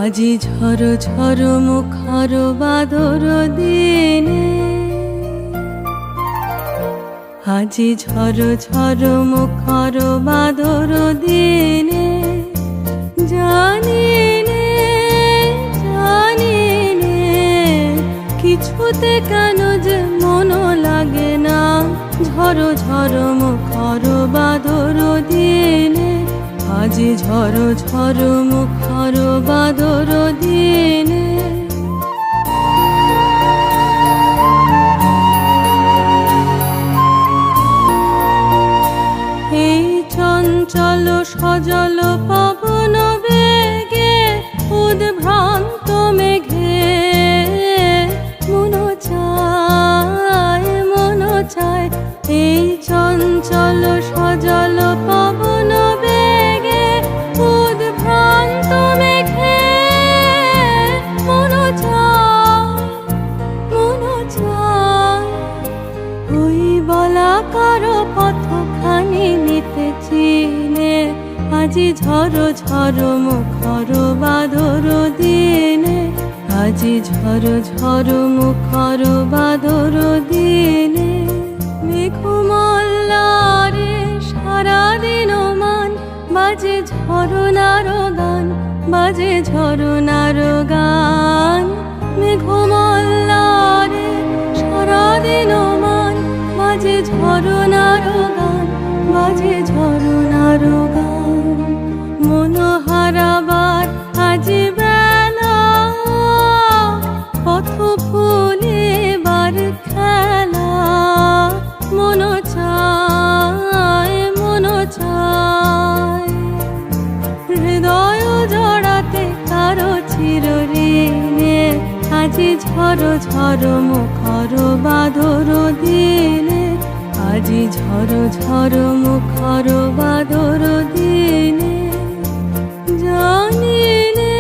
আজি ঝড় ঝড় মুখর বাদর দিনে, আজি ঝড় ঝড় মুখর বাদর দিনে, জানি নে জানি নে কিছুতে কেন যে মন লাগে না। ঝড় ঝড় মুখর বাদর দিনে, আজি ঝড় ঝড় মুখর বাদর দিনে। এই চঞ্চল সজল পবন বেগে, উদ্ভ্রান্ত মেঘে মন চায় মন চায়। এই চঞ্চল সজল পবন বেগে, উদ্ভ্রান্ত মেঘে মন চায় মন চায়। ওই বলাকার পথখানি নিতেছি নে, আজি ঝড় ঝড় মুখর বাদর দিনে, আজি ঝড় ঝড় মুখর বাদর দিনে। মেঘমল্লারে সারাদিন মান, বাজে ঝরনার গান, বাজে ঝরনার গান। মেঘমল্লারে সারাদিন মান, বাজে ঝরনার গান, বাজে ঝরনার গান। মন হারাবার আজি বেলা, পথ ফুলে বার খেলা। মন চায় মন চায়, হৃদয় জড়াতে কারো চিরঋণে, আজি ঝড় ঝড় মুখর বাদর দিনে, আজি ঝড় ঝড় মুখর বাদর দিনে। জানি নে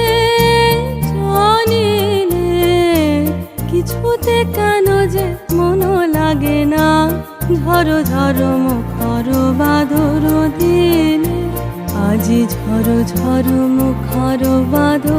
জানি নে কিছুতে কেন যে মন লাগে না। ঝড় ঝড় মুখর বাদর দিনে, আজি ঝড় ঝড় মুখর বাদর